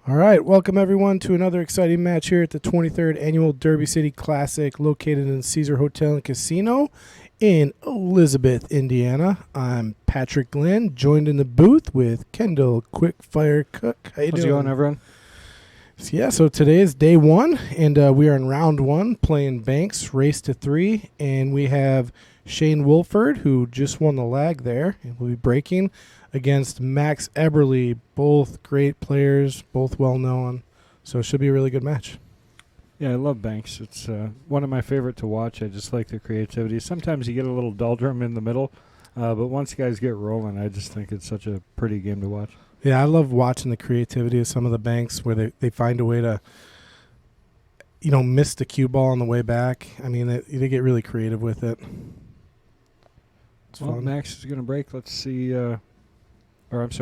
All right, welcome everyone to another exciting match here at the 23rd Annual Derby City Classic located in Caesar Hotel and Casino in Elizabeth, Indiana. I'm Patrick Glyn, joined in the booth with Kendall Quickfire Cook. How you How's doing? it going, everyone? So today is day one, and we are in round one playing Banks, race to 3, and we have Shane Wolford, who just won the lag there, and will be breaking against Max Eberle, both great players, both well-known. So it should be a really good match. Yeah, I love Banks. It's one of my favorite to watch. I just like the creativity. Sometimes you get a little doldrum in the middle, but once guys get rolling, I just think it's such a pretty game to watch. Yeah, I love watching the creativity of some of the banks where they find a way to, miss the cue ball on the way back. I mean, they get really creative with it. It's fun. Max is going to break. Let's see.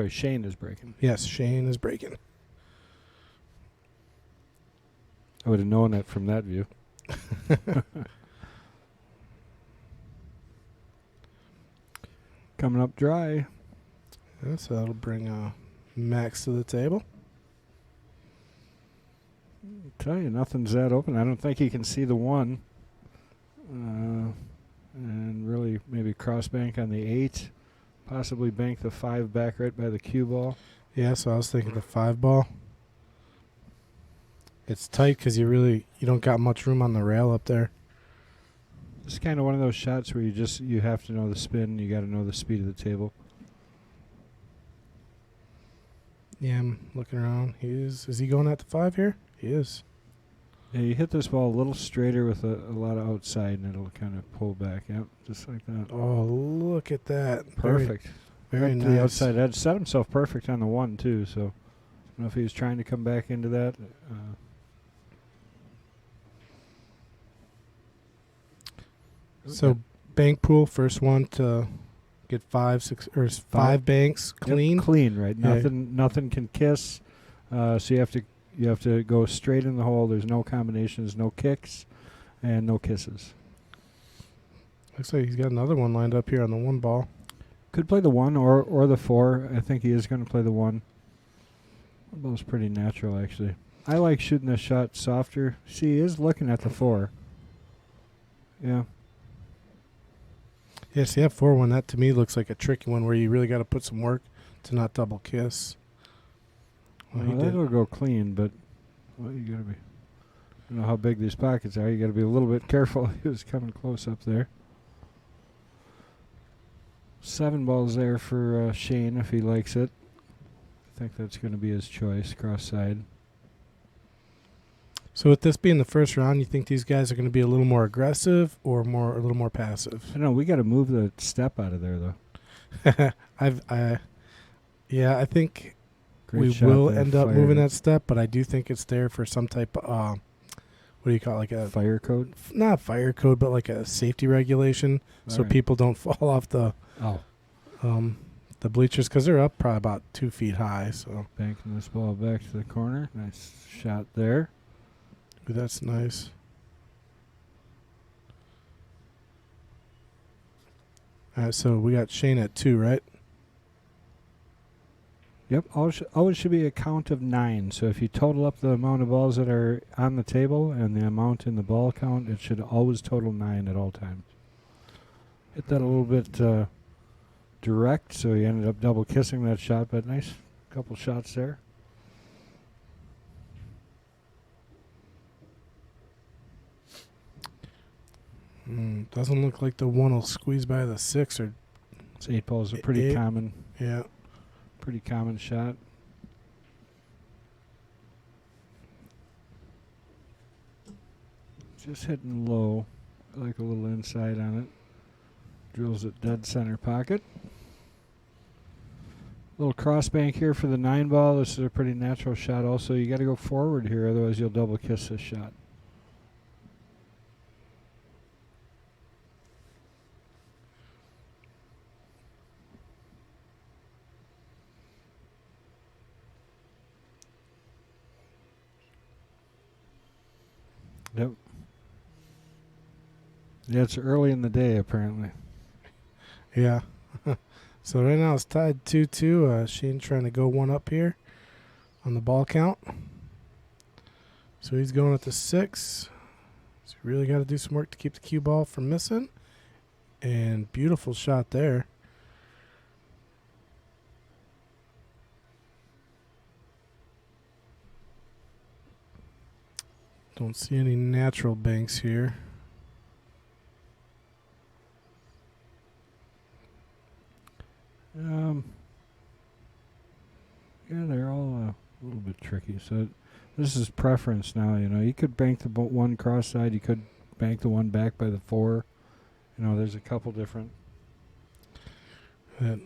Shane is breaking. Yes, Shane is breaking. I would have known that from that view. Coming up dry. Yeah, so that'll bring Max to the table. I'll tell you, nothing's that open. I don't think he can see the 1. And really maybe cross bank on the 8. Possibly bank the 5 back right by the cue ball. Yeah, so I was thinking the 5 ball. It's tight because you don't got much room on the rail up there. It's kind of one of those shots where you have to know the spin. You got to know the speed of the table. Yeah, I'm looking around. Is he going at the 5 here? He is. Yeah, you hit this ball a little straighter with a lot of outside, and it'll kind of pull back. Yep, just like that. Oh, look at that. Perfect. Very right nice. to the outside edge. Set himself perfect on the 1, too, so I don't know if he was trying to come back into that. So bank pool, first one to get 5 banks clean. Yep, clean, right? Yeah. Nothing can kiss. So you have to go straight in the hole. There's no combinations, no kicks, and no kisses. Looks like he's got another one lined up here on the 1 ball. Could play the 1 or the 4. I think he is going to play the 1. The ball's pretty natural, actually. I like shooting this shot softer. See, he is looking at the 4. Yeah. Yes, yeah, 4-1. That to me looks like a tricky one where you really got to put some work to not double kiss. Well, that'll go clean, but you got to be. I don't know how big these pockets are. You got to be a little bit careful. He was coming close up there. 7 balls there for Shane if he likes it. I think that's going to be his choice, cross side. So with this being the first round, you think these guys are going to be a little more aggressive or a little more passive? I know we got to move the step out of there though. I think Great we shot will there, end up fired moving it. that step, but I do think it's there for some type of what do you call it? Like a Fire code? not fire code, but like a safety regulation, so right. people don't fall off the bleachers because they're up probably about 2 feet high. So Banking this ball back to the corner. Nice shot there. ooh, that's nice. All right, so we got Shane at 2, right? Yep, always should be a count of 9. So if you total up the amount of balls that are on the table and the amount in the ball count, it should always total 9 at all times. Hit that a little bit direct, so he ended up double kissing that shot, but nice couple shots there. Doesn't look like the 1 will squeeze by the 6 or. It's 8 balls are pretty common. Yeah. Pretty common shot. Just hitting low. I like a little inside on it. Drills it dead center pocket. Little cross bank here for the 9 ball. This is a pretty natural shot also. You got to go forward here, otherwise you'll double kiss this shot. Yep. Yeah, it's early in the day, apparently. Yeah. So right now it's tied 2-2. Shane trying to go one up here. on the ball count. So he's going at the 6. So you really got to do some work to keep the cue ball from missing. And beautiful shot there. Don't see any natural banks here. Yeah, they're all a little bit tricky. So this is preference now. You know, you could bank the one cross side. You could bank the one back by the 4. You know, there's a couple different. It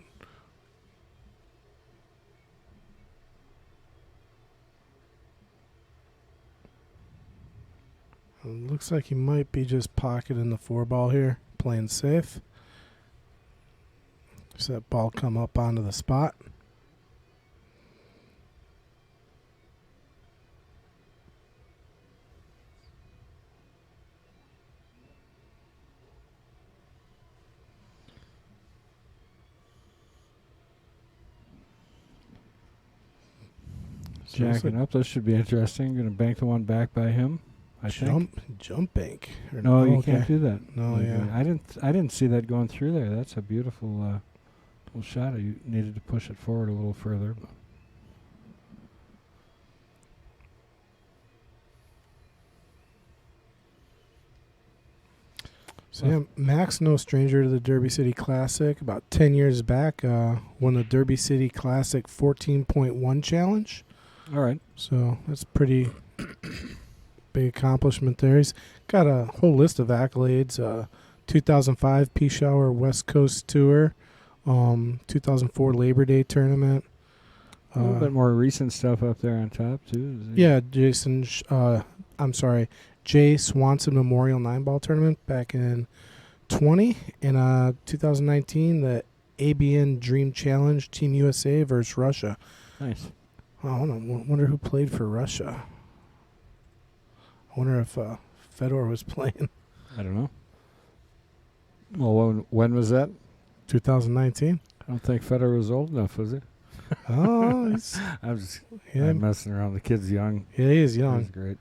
looks like he might be just pocketing the 4 ball here, playing safe. Just that ball come up onto the spot. Jacking up. This should be interesting. Going to bank the one back by him. I think. Jump bank. No, you can't do that. No, yeah. I didn't see that going through there. That's a beautiful little shot. You needed to push it forward a little further. So yeah, Max, no stranger to the Derby City Classic. About 10 years back, won the Derby City Classic 14.1 challenge. All right. So that's pretty big accomplishment there. He's got a whole list of accolades. 2005 Peace Hour West Coast Tour, 2004 Labor Day Tournament. A little bit more recent stuff up there on top, too. Yeah, Jay Swanson Memorial 9-ball tournament back in 20. In 2019, the ABN Dream Challenge Team USA versus Russia. Nice. Oh, I wonder who played for Russia. I wonder if Fedor was playing. I don't know. Well, when was that? 2019. I don't think Federer was old enough, was he? Oh, he's I'm messing around. The kid's young. Yeah, he is young. He's great.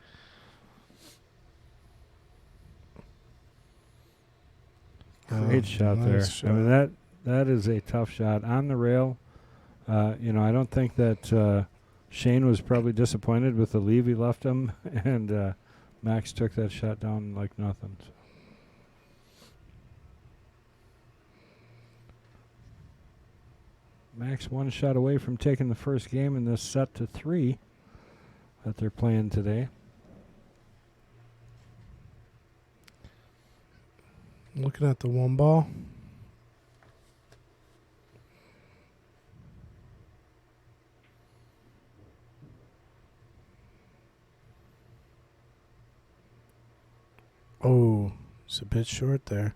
Great shot nice there. shot. I mean, that is a tough shot on the rail. You know, I don't think that Shane was probably disappointed with the leave he left him, and Max took that shot down like nothing. So. Max one shot away from taking the first game in this set to 3 that they're playing today. Looking at the 1 ball. Oh, it's a bit short there.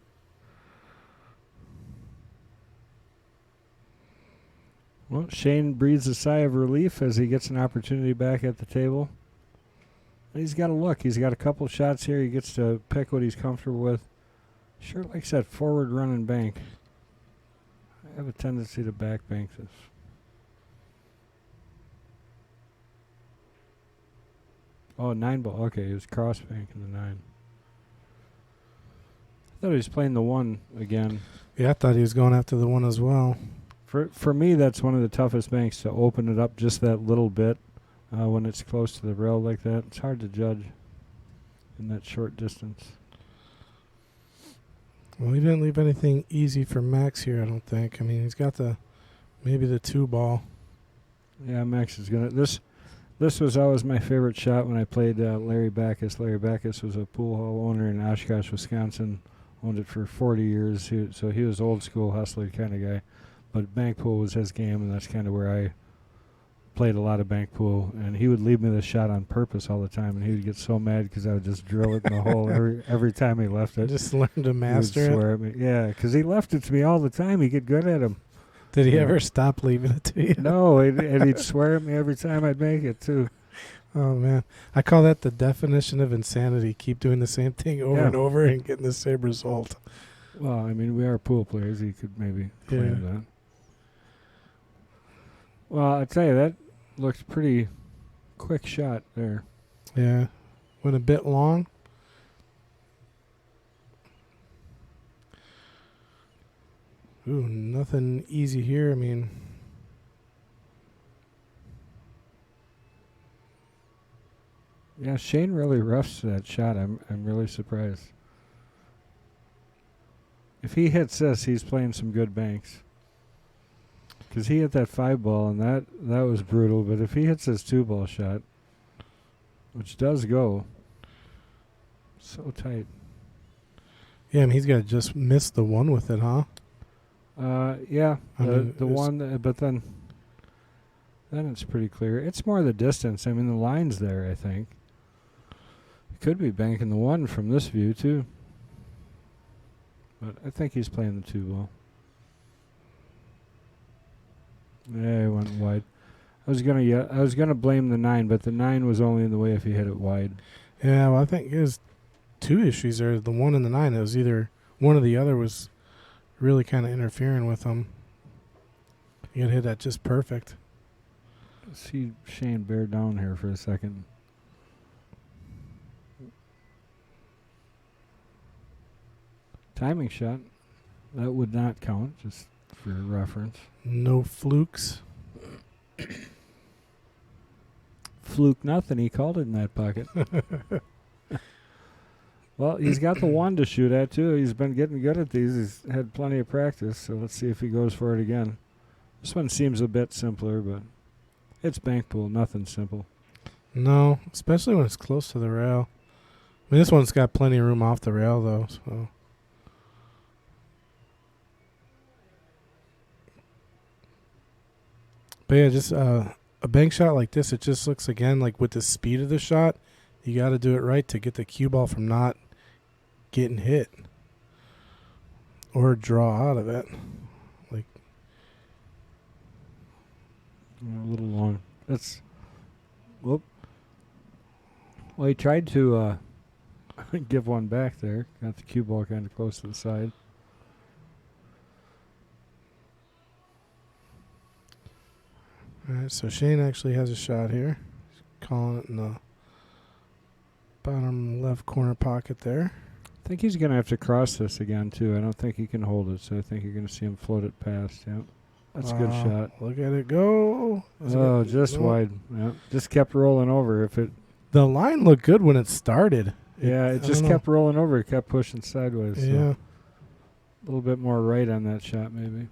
Well, Shane breathes a sigh of relief as he gets an opportunity back at the table. He's got to look. He's got a couple shots here. He gets to pick what he's comfortable with. Sure likes that forward run and bank. I have a tendency to back bank this. Oh, 9 ball. Okay, he was cross banking the 9. I thought he was playing the 1 again. Yeah, I thought he was going after the 1 as well. For me, that's one of the toughest banks, to open it up just that little bit when it's close to the rail like that. It's hard to judge in that short distance. Well, he didn't leave anything easy for Max here, I don't think. I mean, he's got maybe the 2 ball. Yeah, Max is going to... This was always my favorite shot when I played Larry Backus. Larry Backus was a pool hall owner in Oshkosh, Wisconsin. Owned it for 40 years. So he was old school hustler kind of guy. But bank pool was his game, and that's kind of where I played a lot of bank pool. And he would leave me the shot on purpose all the time, and he would get so mad because I would just drill it in the hole every time he left it. Just learned to master Swear at me. Yeah, because he left it to me all the time. He'd get good at him. Did he ever stop leaving it to you? No, and he'd swear at me every time I'd make it, too. Oh, man. I call that the definition of insanity. Keep doing the same thing over and over and getting the same result. Well, I mean, we are pool players. You could maybe claim that. Well, I tell you, that looked pretty quick shot there. Yeah, went a bit long. Ooh, nothing easy here. I mean, Yeah, Shane really roughs that shot. I'm really surprised. If he hits this, he's playing some good banks. Because he hit that 5-ball, and that was brutal. But if he hits this 2-ball shot, which does go, so tight. yeah, I mean, he's got to just miss the one with it, huh? Yeah, I mean, the one, but then it's pretty clear. It's more the distance. I mean, the line's there, I think. Could be banking the one from this view, too. But I think he's playing the 2-ball. Yeah, he went wide. I was gonna blame the 9, but the 9 was only in the way if he hit it wide. Yeah, well, I think there's two issues there. The 1 and the 9. It was either one or the other was really kind of interfering with him. He had hit that just perfect. See Shane bear down here for a second. Timing shot. That would not count, just for reference. No flukes. Fluke nothing. He called it in that pocket. Well, he's got the 1 to shoot at, too. He's been getting good at these. He's had plenty of practice, so let's see if he goes for it again. This one seems a bit simpler, but it's bank pool. Nothing simple. No, especially when it's close to the rail. I mean, this one's got plenty of room off the rail, though, so... But yeah, just a bank shot like this, it just looks, again, like with the speed of the shot, you got to do it right to get the cue ball from not getting hit or draw out of it. Like, A little long. That's... Whoop. Well, he tried to give one back there. Got the cue ball kind of close to the side. all right, so Shane actually has a shot here. He's calling it in the bottom left corner pocket there. I think he's going to have to cross this again, too. I don't think he can hold it, so I think you're going to see him float it past. Yep. That's a good shot. Look at it go. Just wide. Yep. Just kept rolling over. The line looked good when it started. It just kept rolling over. It kept pushing sideways. Yeah. So a little bit more right on that shot, maybe.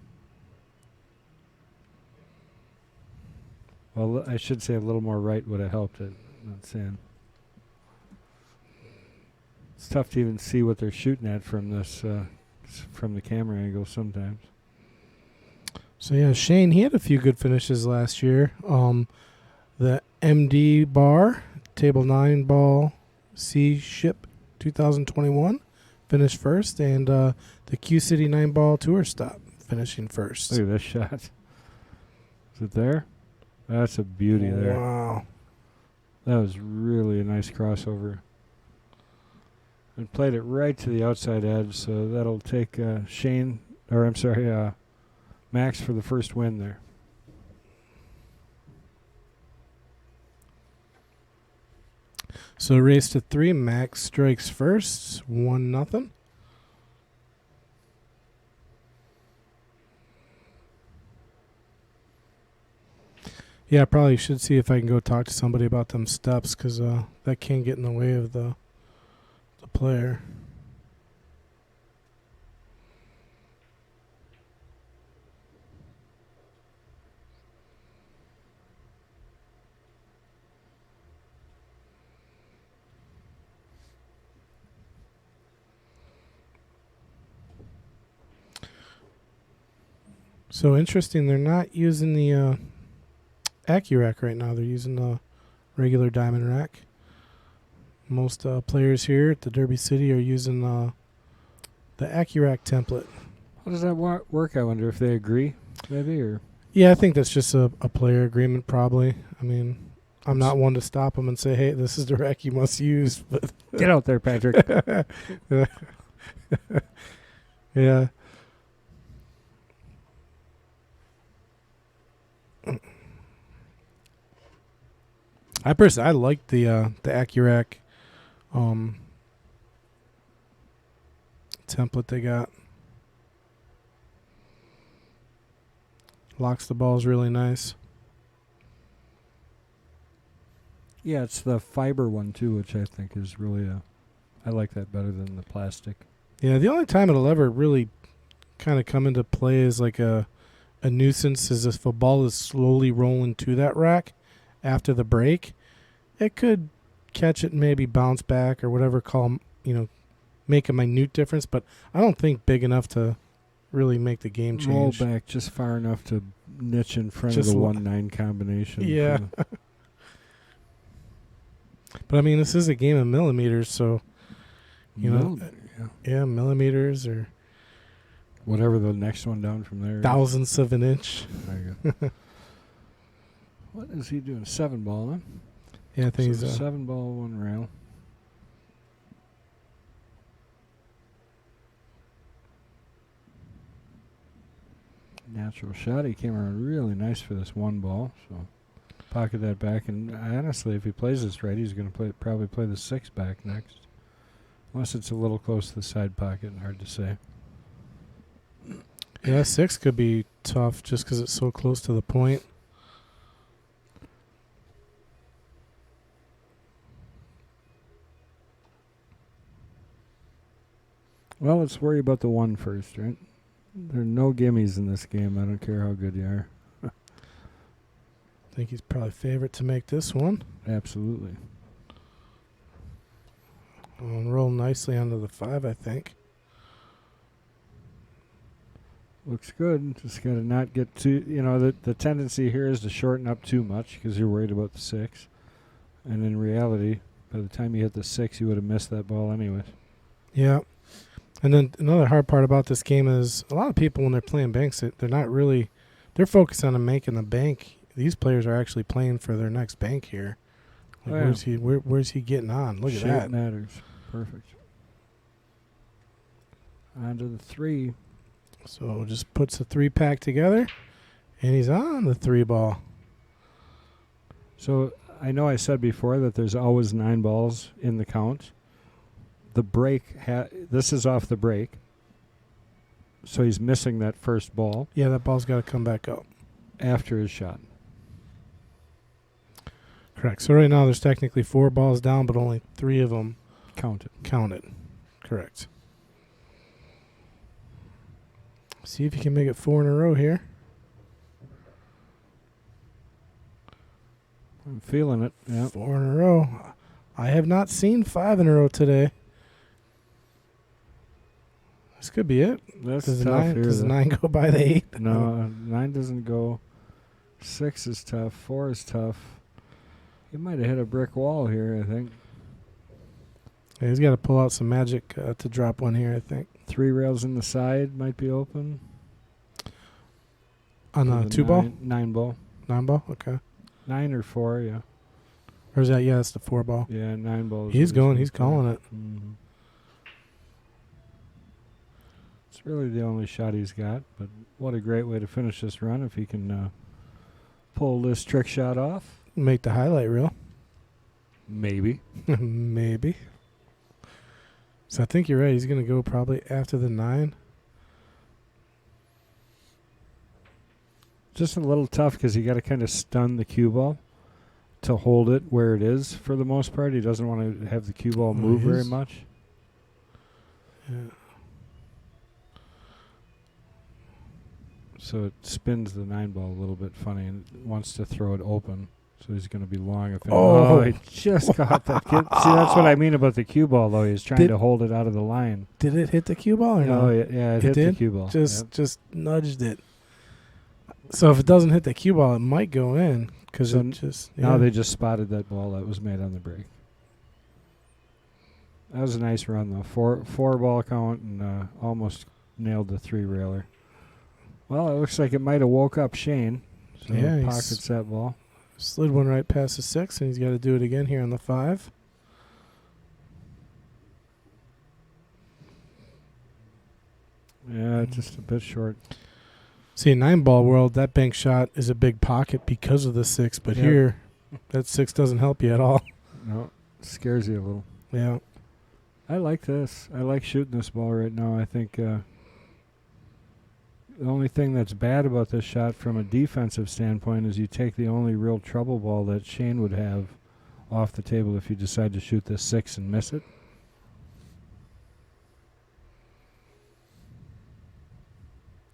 Well, I should say a little more right would have helped it. Not saying. It's tough to even see what they're shooting at from this, from the camera angle sometimes. So yeah, Shane, he had a few good finishes last year. The MD bar, table 9 ball C ship 2021 finished first, and the Q City 9 ball tour stop finishing first. Look at this shot. Is it there? That's a beauty there. Wow. That was really a nice crossover. And played it right to the outside edge, so that'll take Max for the first win there. So race to 3, Max strikes first, 1-0. Yeah, I probably should see if I can go talk to somebody about them steps, because that can get in the way of the player. So interesting, they're not using the AccuRack right now. They're using the regular diamond rack. Most players here at the Derby City are using the AccuRack template. How does that work? I wonder if they agree, maybe, or... Yeah, I think that's just a player agreement, probably. I mean, I'm not one to stop them and say, hey, this is the rack you must use. But get out there, Patrick. Yeah. I like the Accurac template they got. Locks the balls really nice. Yeah, it's the fiber one too, which I think is really I like that better than the plastic. Yeah, the only time it'll ever really kind of come into play is like a nuisance is if a ball is slowly rolling to that rack after the break. It could catch it and maybe bounce back or whatever, make a minute difference, but I don't think big enough to really make the game change. Roll back just far enough to niche in front Just of the 1-9 combination. Yeah. But I mean, this is a game of millimeters, so millimeters or whatever the next one down from there. thousandths of an inch. There you go. What is he doing? 7-ball, huh? Yeah, I think So he's 7-ball, 1 rail. Natural shot. He came around really nice for this 1 ball. So pocket that back, and honestly, if he plays this right, he's going to probably play the 6 back next. Unless it's a little close to the side pocket, hard to say. Yeah, 6 could be tough just because it's so close to the point. Well, let's worry about the 1 first, right? There are no gimmies in this game. I don't care how good you are. I think he's probably favorite to make this one. Absolutely. And roll nicely onto the 5, I think. Looks good. Just got to not get too... the tendency here is to shorten up too much because you're worried about the 6. And in reality, by the time you hit the 6, you would have missed that ball anyway. Yeah. And then another hard part about this game is a lot of people, when they're playing banks, they're not really... They're focused on making the bank. These players are actually playing for their next bank here. Like, where's he getting on? Look Shape at that. matters. Perfect. On to the 3. So just puts the 3-pack together, and he's on the 3 ball. So I know I said before that there's always 9 balls in the count. The break, this is off the break. So he's missing that first ball. Yeah, that ball's got to come back up. After his shot. Correct. So right now there's technically 4 balls down, but only 3 of them counted. Correct. See if you can make it 4 in a row here. I'm feeling it. Yeah. 4 in a row. I have not seen 5 in a row today. This could be it. That's Does tough here. Does the 9 go by the 8? No, 9 doesn't go. 6 is tough. 4 is tough. He might have hit a brick wall here, I think. Yeah, he's got to pull out some magic to drop one here, I think. 3 rails in the side might be open. On the 2 ball? 9 ball. 9 ball? Okay. 9 or 4, yeah. Or is that, yeah, that's the 4 ball. Yeah, 9 balls. He's going, he's calling it. Mm-hmm. It's really the only shot he's got, but what a great way to finish this run if he can pull this trick shot off. Make the highlight reel. Maybe. Maybe. So I think you're right. He's going to go probably after the 9. Just a little tough because you got to kind of stun the cue ball to hold it where it is for the most part. He doesn't want to have the cue ball move very much. Yeah. So it spins the 9 ball a little bit funny and wants to throw it open. So he's going to be long. He just caught that. See, that's what I mean about the cue ball, though. He's trying to hold it out of the line. Did it hit the cue ball or no? Yeah, it hit the cue ball. Just nudged it. So if it doesn't hit the cue ball, it might go in because it just. Yeah. Now they just spotted that ball that was made on the break. That was a nice run, though. Four ball count and almost nailed the 3 railer. Well, it looks like it might have woke up Shane. So yeah, he pockets that ball. Slid one right past the 6, and he's got to do it again here on the 5. Yeah, just a bit short. See, in 9 ball world, that bank shot is a big pocket because of the 6, but here That 6 doesn't help you at all. No, scares you a little. Yeah. I like this. I like shooting this ball right now. I think the only thing that's bad about this shot from a defensive standpoint is you take the only real trouble ball that Shane would have off the table if you decide to shoot this 6 and miss it.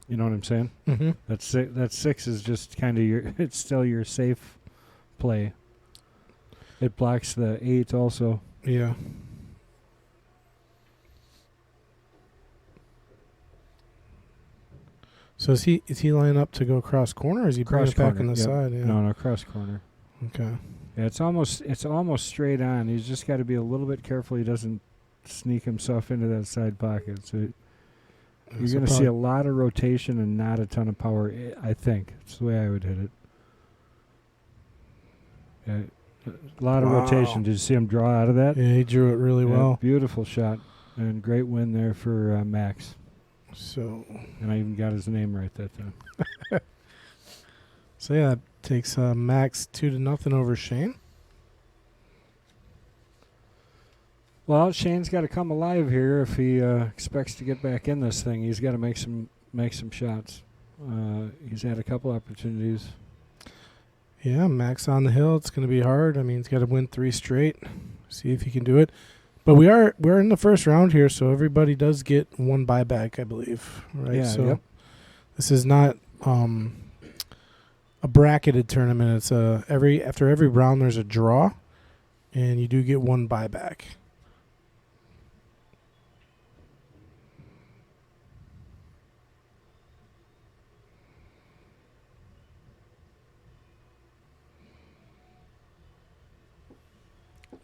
You know what I'm saying? Mm-hmm. That 6 is just kind of it's still your safe play. It blocks the 8 also. Yeah. So is he lining up to go cross corner, or is he bringing it back on the side? Yeah. No, cross corner. Okay. Yeah, it's almost straight on. He's just got to be a little bit careful he doesn't sneak himself into that side pocket. So you're going to see a lot of rotation and not a ton of power, I think. It's the way I would hit it. Yeah, a lot of rotation. Did you see him draw out of that? Yeah, he drew it really well. Beautiful shot. And great win there for Max. So, and I even got his name right that time. So yeah, that takes Max 2-0 over Shane. Well, Shane's got to come alive here if he expects to get back in this thing. He's got to make some shots. He's had a couple opportunities. Yeah, Max on the hill. It's going to be hard. I mean, he's got to win 3 straight. See if he can do it. But we're in the first round here, so everybody does get 1 buyback, I believe. Right? Yeah. So this is not a bracketed tournament. It's after every round there's a draw, and you do get 1 buyback.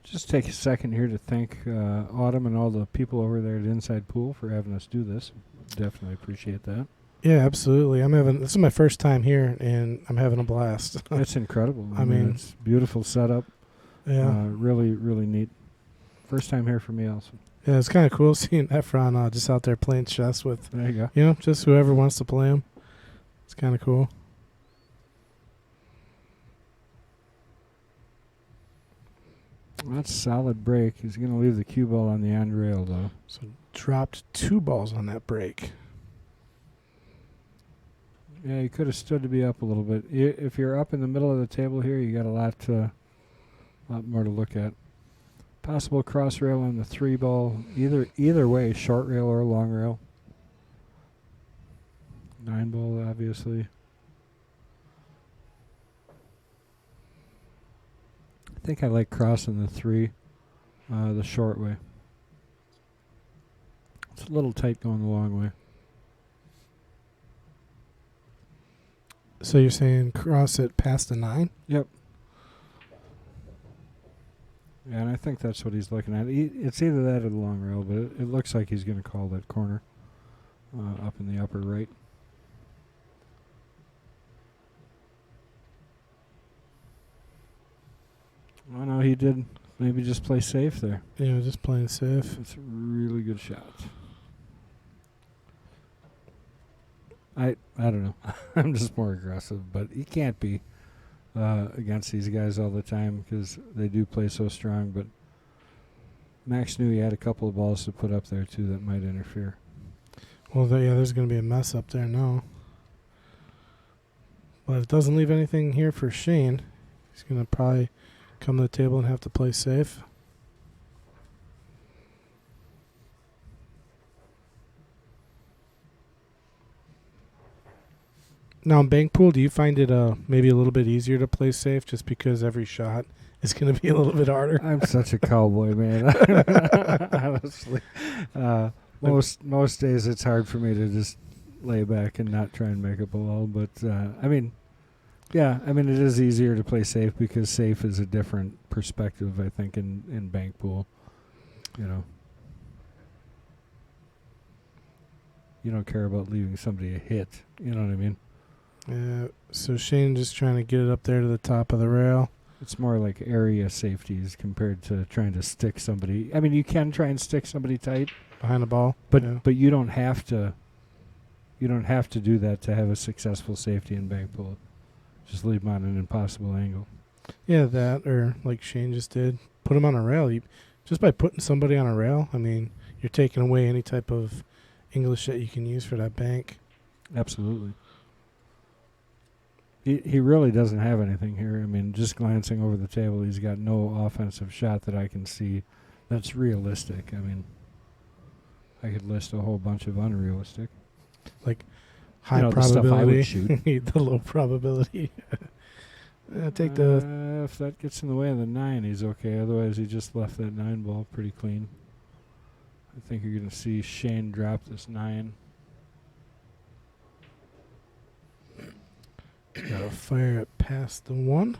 Just take a second here to thank Autumn and all the people over there at Inside Pool for having us do this. Definitely appreciate that. Yeah, absolutely. This is my first time here, and I'm having a blast. It's incredible. I mean, it's beautiful setup. Yeah. Really, really neat. First time here for me also. Yeah, it's kind of cool seeing Efron just out there playing chess with, there you go. Just whoever wants to play him. It's kind of cool. That's a solid break. He's going to leave the cue ball on the end rail, though. So dropped 2 balls on that break. Yeah, he could have stood to be up a little bit. If you're up in the middle of the table here, you got a lot more to look at. Possible cross rail on the 3 ball, either way, short rail or long rail. 9 ball, obviously. I think I like crossing the 3 the short way. It's a little tight going the long way. So you're saying cross it past the 9? Yep. Yeah, and I think that's what he's looking at. It's either that or the long rail, but it looks like he's going to call that corner up in the upper right. Oh, no, he did maybe just play safe there. Yeah, just playing safe. It's a really good shot. I don't know. I'm just more aggressive, but he can't be against these guys all the time because they do play so strong. But Max knew he had a couple of balls to put up there, too, that might interfere. Well, there's going to be a mess up there now. But if it doesn't leave anything here for Shane, he's going to probably come to the table and have to play safe. Now, in bank pool, do you find it maybe a little bit easier to play safe just because every shot is going to be a little bit harder? I'm such a cowboy, man. Honestly. Most days it's hard for me to just lay back and not try and make up a wall. But, it is easier to play safe because safe is a different perspective, I think, in bank pool. You don't care about leaving somebody a hit. You know what I mean? Yeah, so Shane just trying to get it up there to the top of the rail. It's more like area safeties compared to trying to stick somebody. I mean, you can try and stick somebody tight behind the ball, but you don't have to. You don't have to do that to have a successful safety in bank pool. Just leave them on an impossible angle. Yeah, that or like Shane just did, put him on a rail. Just by putting somebody on a rail, I mean, you're taking away any type of English that you can use for that bank. Absolutely. He really doesn't have anything here. I mean, just glancing over the table, he's got no offensive shot that I can see that's realistic. I mean, I could list a whole bunch of unrealistic. Like high the stuff I probability, would shoot. the low probability. Take the. If that gets in the way of the 9, he's okay. Otherwise, he just left that 9 ball pretty clean. I think you're going to see Shane drop this 9. Gotta fire it past the 1.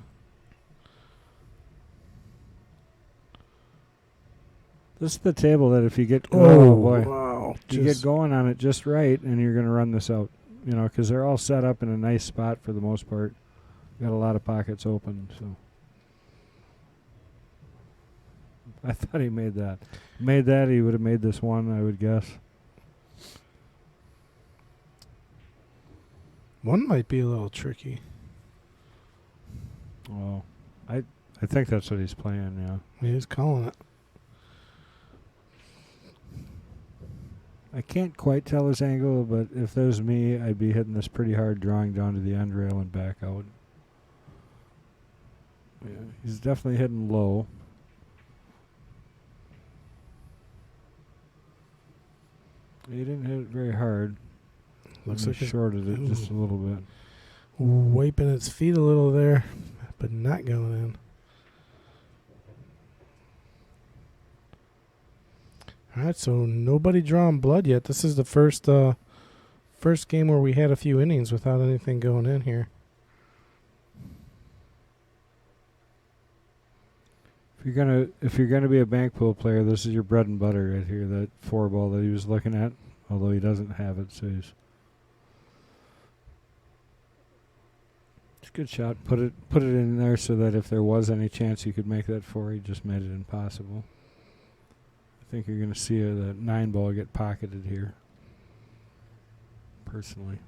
This is the table that if you get wow, you get going on it just right, and you're going to run this out. Because they're all set up in a nice spot for the most part. Got a lot of pockets open, so I thought he made that. Made that, he would have made this 1, I would guess. 1 might be a little tricky. Oh, I think that's what he's playing. Yeah, He's calling it. I can't quite tell his angle, but if there's me, I'd be hitting this pretty hard, drawing down to the end rail and back out. Yeah, he's definitely hitting low. He didn't hit it very hard. Looks He like shorted it just a little bit. Wiping its feet a little there, but not going in. All right, so nobody drawing blood yet. This is the first game where we had a few innings without anything going in here. If you're gonna be a bank pool player, this is your bread and butter right here. That 4 ball that he was looking at, although he doesn't have it, so it's a good shot. Put it in there so that if there was any chance you could make that 4, he just made it impossible. I think you're gonna see that 9 ball get pocketed here. Personally,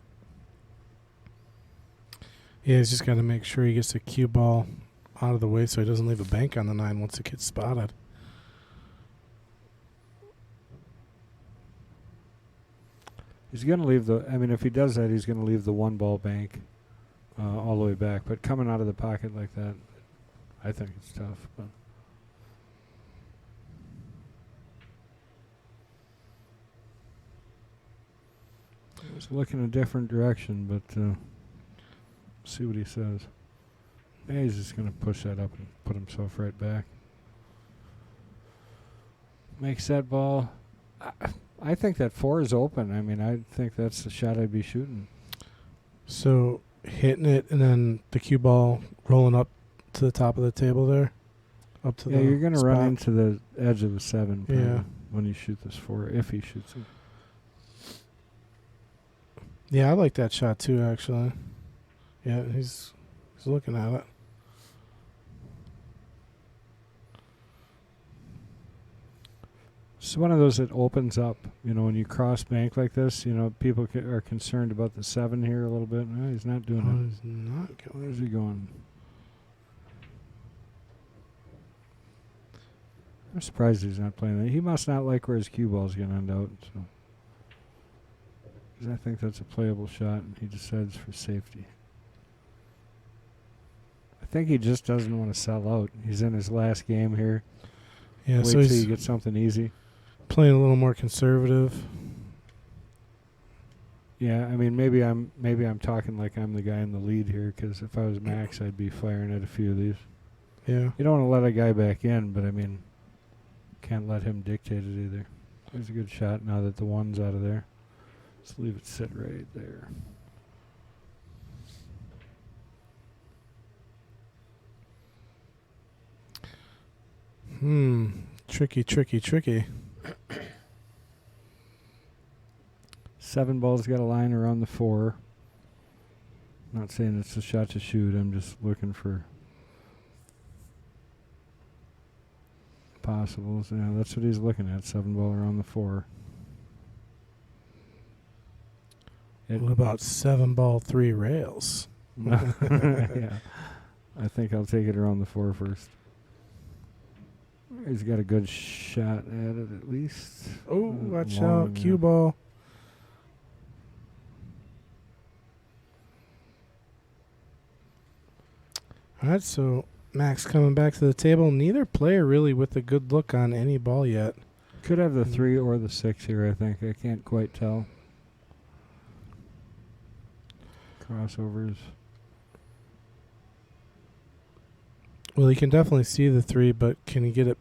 Yeah, he's just got to make sure he gets the cue ball out of the way so he doesn't leave a bank on the 9 once it gets spotted. he's gonna leave if he does that, he's gonna leave the 1 ball bank all the way back. But coming out of the pocket like that, I think it's tough. But I was looking a different direction, but see what he says. Yeah, he's just going to push that up and put himself right back. Makes that ball. I think that 4 is open. I mean, I think that's the shot I'd be shooting. So hitting it and then the cue ball rolling up to the top of the table there, up to the You're going to spot. run into the edge of the 7 Yeah. when you shoot this 4, if he shoots it. Yeah, I like that shot too, actually. Yeah, he's looking at it. It's one of those that opens up. When you cross bank like this, people are concerned about the 7 here a little bit. No, he's not doing it. He's not going. Where's he going? I'm surprised he's not playing that. He must not like where his cue ball's going to end out. So. 'Cause I think that's a playable shot, and he decides for safety. I think he just doesn't want to sell out. He's in his last game here. Yeah, Wait so till he's you get something easy. playing a little more conservative. Yeah, I mean, maybe I'm talking like I'm the guy in the lead here, because if I was Max, I'd be firing at a few of these. Yeah. You don't want to let a guy back in, but I mean, can't let him dictate it either. There's a good shot now that the 1's out of there. Let's leave it sit right there. Tricky. 7 ball's got a line around the 4. Not saying it's a shot to shoot. I'm just looking for possibles. Yeah, that's what he's looking at. 7 ball around the 4. What about 7 ball 3 rails? Yeah. I think I'll take it around the 4 first. He's got a good shot at it at least. Oh, watch Long, out. Cue ball. All right, so Max coming back to the table. Neither player really with a good look on any ball yet. Could have the 3 or the 6 here, I think. I can't quite tell. Crossovers. Well, he can definitely see the 3, but can he get it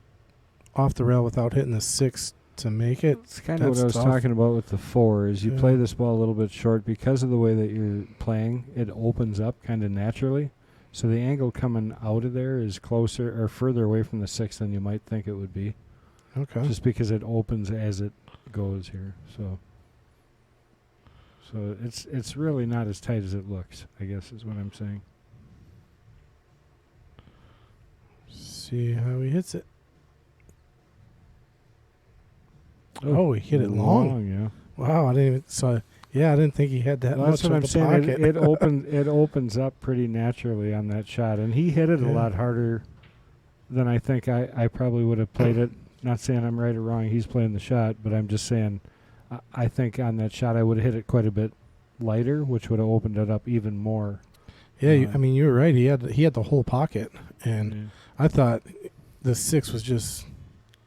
off the rail without hitting the 6 to make it? It's kind of what I was talking about with the 4 is you play this ball a little bit short because of the way that you're playing. It opens up kind of naturally. So the angle coming out of there is closer or further away from the 6 than you might think it would be. Okay. Just because it opens as it goes here. So it's really not as tight as it looks, I guess is what I'm saying. See how he hits it. Oh, he hit it long. Yeah. Wow, I didn't even I didn't think he had that much That's what of I'm the saying. pocket. It opens up pretty naturally on that shot, and he hit it a lot harder than I think I probably would have played it. Not saying I'm right or wrong. He's playing the shot, but I'm just saying I think on that shot I would have hit it quite a bit lighter, which would have opened it up even more. Yeah, you were right. He had the whole pocket, and I thought the 6 was just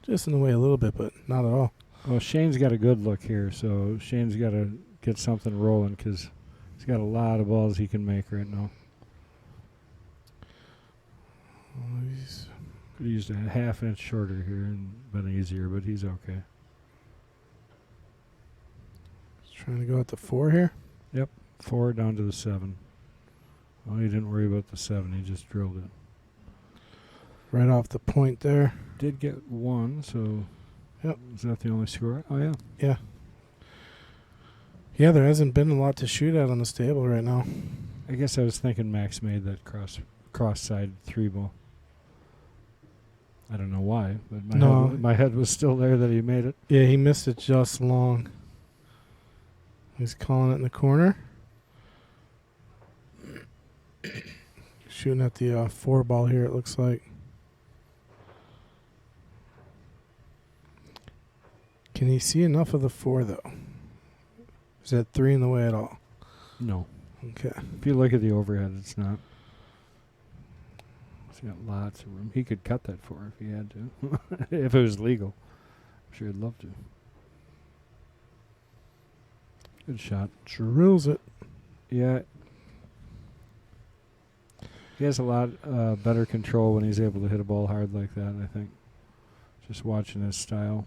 in the way a little bit, but not at all. Well, Shane's got a good look here, so Shane's got to get something rolling because he's got a lot of balls he can make right now. Could have used a half inch shorter here and been easier, but he's okay. He's trying to go at the 4 here. Yep, 4 down to the 7. Well, he didn't worry about the 7. He just drilled it. Right off the point there. Did get 1, so is that the only score? Oh, yeah. Yeah. Yeah, there hasn't been a lot to shoot at on this table right now. I guess I was thinking Max made that cross-side 3 ball. I don't know why, but my head was still there that he made it. Yeah, he missed it just long. He's calling it in the corner. Shooting at the 4 ball here, it looks like. Can he see enough of the 4, though? Is that 3 in the way at all? No. Okay. If you look at the overhead, it's not. He's got lots of room. He could cut that 4 if he had to. If it was legal. I'm sure he'd love to. Good shot. Drills it. Yeah. He has a lot better control when he's able to hit a ball hard like that, I think. Just watching his style.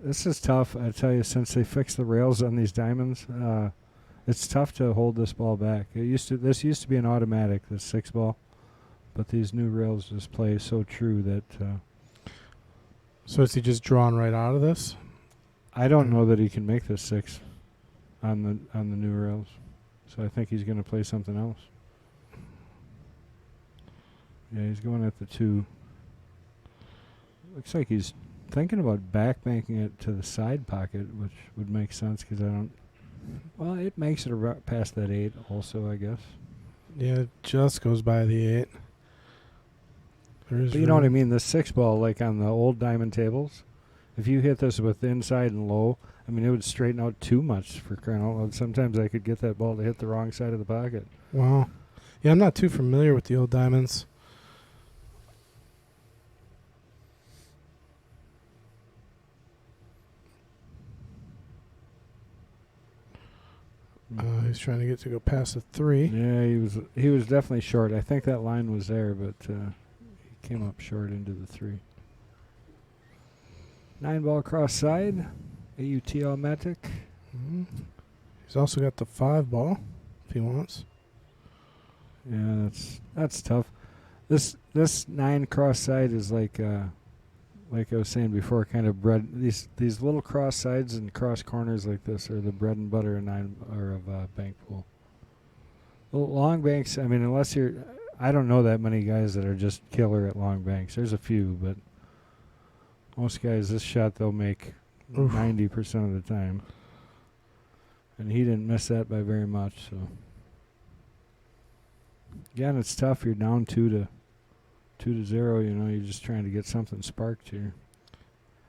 This is tough, I tell you, since they fixed the rails on these diamonds. It's tough to hold this ball back. This used to be an automatic, this 6 ball, but these new rails just play so true that. So is he just drawn right out of this? I don't know that he can make this 6 on the new rails, so I think he's going to play something else. Yeah, he's going at the 2. Looks like he's thinking about backbanking it to the side pocket, which would make sense because I don't. Well, it makes it past that 8 also, I guess. Yeah, it just goes by the 8. But you know what I mean? The 6 ball, like on the old diamond tables, if you hit this with inside and low, I mean, it would straighten out too much for crying out loud. Sometimes I could get that ball to hit the wrong side of the pocket. Wow. Yeah, I'm not too familiar with the old diamonds. He's trying to get to go past the 3. Yeah, he was definitely short. I think that line was there, but he came up short into the 3. 9 ball cross side, AUT automatic. He's also got the 5 ball if he wants. Yeah, that's tough. This 9 cross side is like I was saying before, kind of bread. These little cross sides and cross corners like this are the bread and butter of bank pool. Long banks, I mean, unless I don't know that many guys that are just killer at long banks. There's a few, but most guys, this shot they'll make 90% of the time. And he didn't miss that by very much, so. Again, it's tough. You're down 2-0. You know, you're just trying to get something sparked here.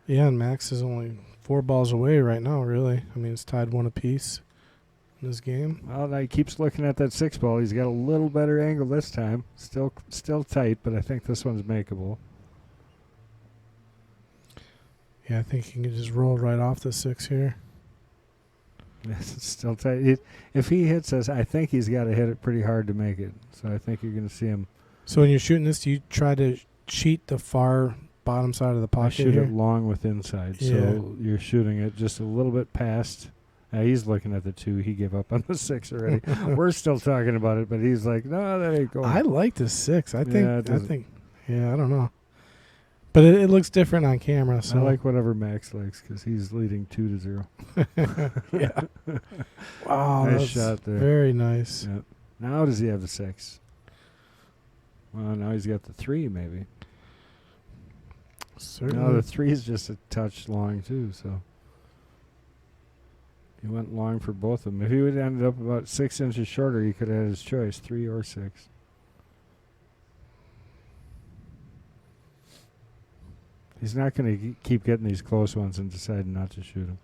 Yeah, and Max is only 4 balls away right now, really. I mean, it's tied 1 apiece in this game. Well, now he keeps looking at that 6 ball. He's got a little better angle this time. Still tight, but I think this one's makeable. Yeah, I think he can just roll right off the 6 here. Yes, it's still tight. If he hits this, I think he's got to hit it pretty hard to make it. So I think you're going to see him. So when you're shooting this, do you try to cheat the far bottom side of the pocket? I shoot here? it long with inside. Yeah. So you're shooting it just a little bit past. He's looking at the 2. He gave up on the 6 already. We're still talking about it, but he's like, no, that ain't going. I like the 6. I think. Yeah, I don't know. But it looks different on camera. So I like whatever Max likes because he's leading 2-0. Yeah. Wow, Nice that's shot there. very nice. Yeah. Now does he have the 6? Well, now he's got the 3 maybe. Certainly. No, the 3 is just a touch long too. So he went long for both of them. If he would have ended up about 6 inches shorter, he could have had his choice, 3 or 6. He's not going to keep getting these close ones and deciding not to shoot them.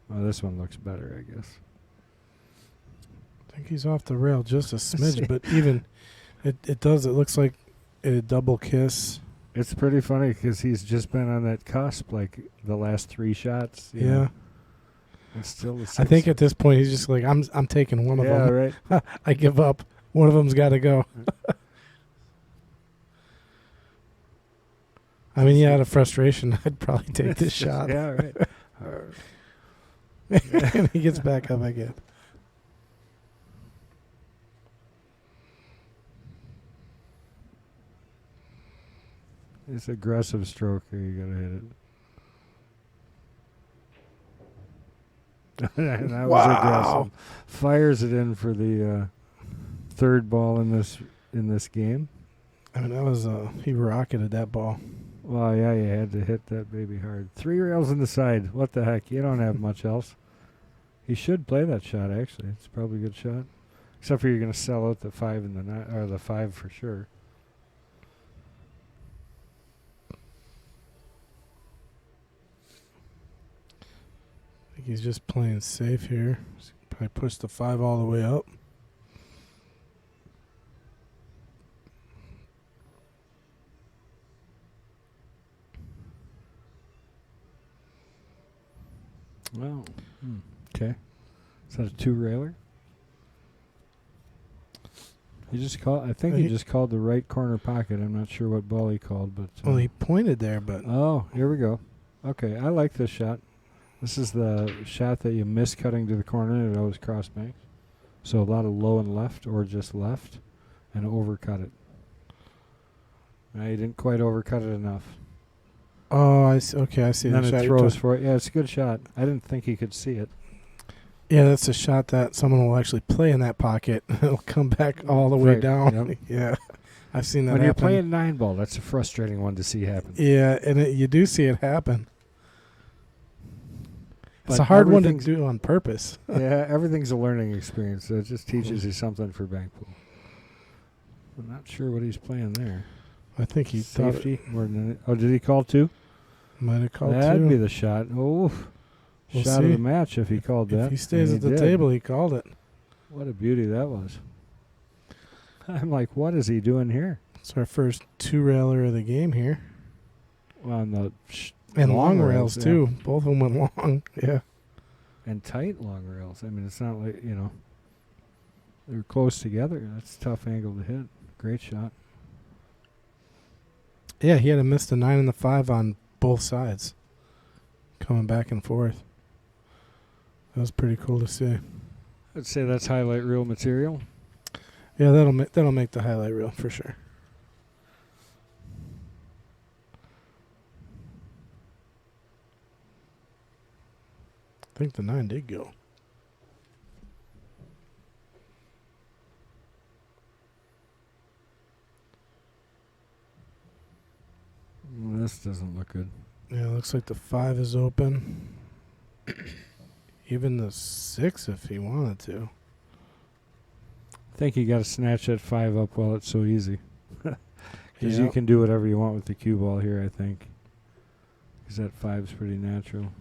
Well, this one looks better, I guess. I think he's off the rail just a smidge, but even it looks like a double kiss. It's pretty funny because he's just been on that cusp like the last 3 shots. You Yeah. know. It's still the 6. I think at this point he's just like, I'm taking one of them. Yeah, right. I give up. One of them's got to go. I mean, yeah, out of frustration, I'd probably take this shot. Yeah, right. And he gets back up again. It's aggressive stroke here. You got to hit it. And that was aggressive. Fires it in for the 3rd ball in this game. I mean, that was he rocketed that ball. Well, yeah, you had to hit that baby hard. 3 rails in the side. What the heck? You don't have much else. He should play that shot, actually. It's probably a good shot. Except for you're going to sell out the 5 and the 9, or the 5 for sure. I think he's just playing safe here. Probably push the 5 all the way up. Well, okay. Is that a 2-railer? He just called. I think he just called the right corner pocket. I'm not sure what ball he called, but. Well, he pointed there, but. Oh, here we go. Okay, I like this shot. This is the shot that you miss cutting to the corner, and it always cross banks. So a lot of low and left, or just left, and overcut it. Now you didn't quite overcut it enough. Oh, I see. Okay, I see. And then the it shot throws for it. Yeah, it's a good shot. I didn't think he could see it. Yeah, that's a shot that someone will actually play in that pocket. It'll come back all the way Right, down. yep. Yeah, I've seen that When happen. you're playing 9-ball, that's a frustrating one to see happen. Yeah, and you do see it happen. It's But a hard one to everything's- do on purpose. Yeah, everything's a learning experience. So it just teaches you something for bank pool. I'm not sure what he's playing there. I think he thought Safety more than did he call 2? might have called That'd 2. be the shot. Oh, We'll shot of see. the match if he called that. If he stays And at the did. table, he called it. What a beauty that was. I'm like, what is he doing here? It's our first 2-railer of the game here. Well, on the And long rails, yeah. too. Both of them went long. Yeah. And tight long rails. I mean, it's not like, they're close together. That's a tough angle to hit. Great shot. Yeah, he had to miss the 9 and the 5 on both sides. Coming back and forth. That was pretty cool to see. I'd say that's highlight reel material. Yeah, that'll make the highlight reel for sure. I think the 9 did go. This doesn't look good. Yeah, looks like the 5 is open. Even the 6 if he wanted to. I think you got to snatch that 5 up while it's so easy. Because you Yep. can do whatever you want with the cue ball here, I think. Because that 5's pretty natural.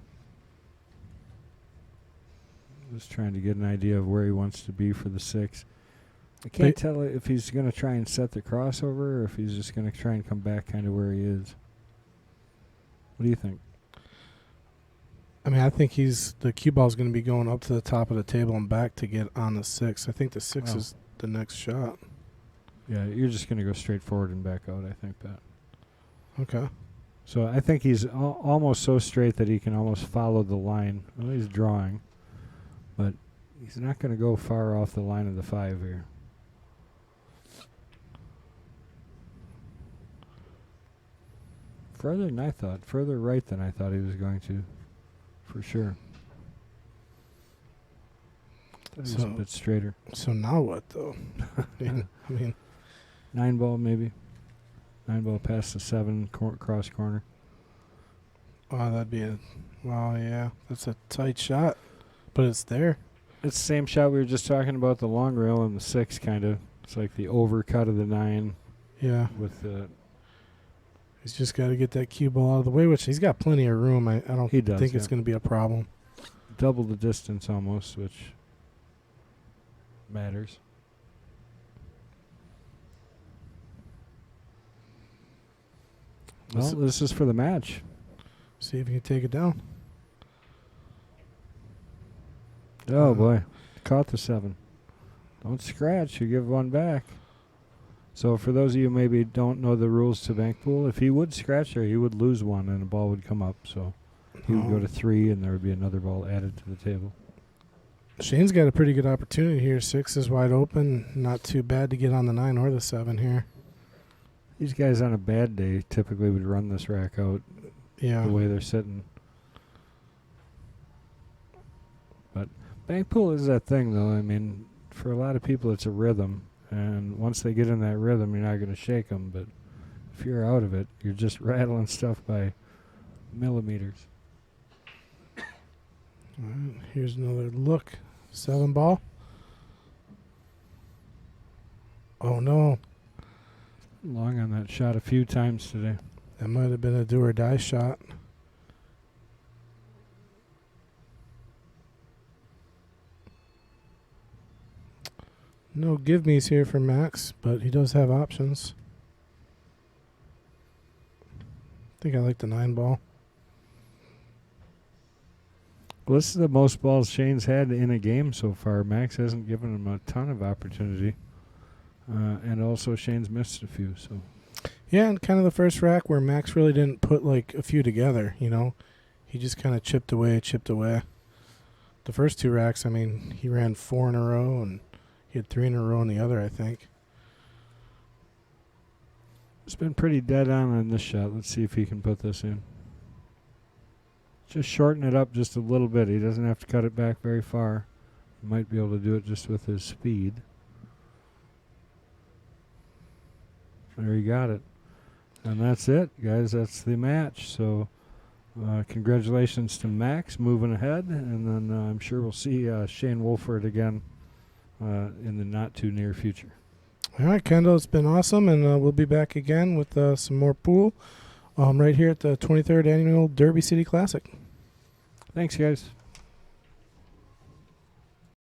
Just trying to get an idea of where he wants to be for the 6. I can't tell if he's going to try and set the crossover or if he's just going to try and come back kind of where he is. What do you think? I mean, I think the cue ball is going to be going up to the top of the table and back to get on the 6. I think the 6 is the next shot. Yeah, you're just going to go straight forward and back out, I think, Pat. Okay. So I think he's almost so straight that he can almost follow the line. Well, he's drawing, but he's not going to go far off the line of the 5 here. Further than I thought. Further right than I thought he was going to, for sure. Thought he was a bit straighter. So now what, though? I mean, 9 ball maybe. 9 ball past the 7 cross corner. wow, that'd be yeah, that's a tight shot, but it's there. It's the same shot we were just talking about, the long rail and the 6 kind of. It's like the overcut of the 9 Yeah. with the... He's just got to get that cue ball out of the way, which he's got plenty of room. I don't He does, think it's going to be a problem. Double the distance almost, which matters. Well, this is for the match. See if you can take it down. Oh, boy. Caught the 7. Don't scratch. You give 1 back. So for those of you who maybe don't know the rules to bank pool, if he would scratch there, he would lose 1 and a ball would come up. So he would go to 3 and there would be another ball added to the table. Shane's got a pretty good opportunity here. 6 is wide open. Not too bad to get on the 9 or the 7 here. These guys on a bad day typically would run this rack out Yeah. the way they're sitting. But bank pool is that thing, though. I mean, for a lot of people, it's a rhythm. And once they get in that rhythm, you're not going to shake them. But if you're out of it, you're just rattling stuff by millimeters. All right, here's another look. 7 ball. Oh, no. Long on that shot a few times today. That might have been a do or die shot. No give me's here for Max, but he does have options. I think I like the 9 ball. Well, this is the most balls Shane's had in a game so far. Max hasn't given him a ton of opportunity. And also Shane's missed a few. So Yeah, and kind of the first rack where Max really didn't put like a few together, you know. He just kind of chipped away. The first 2 racks, I mean, he ran 4 in a row and he had 3 in a row in the other, I think. it's been pretty dead on this shot. Let's see if he can put this in. Just shorten it up just a little bit. He doesn't have to cut it back very far. He might be able to do it just with his speed. There he got it. And that's it, guys. That's the match. So congratulations to Max moving ahead. And then I'm sure we'll see Shane Wolford again in the not too near future. All right, Kendall, it's been awesome, and we'll be back again with some more pool right here at the 23rd Annual Derby City Classic. Thanks, guys.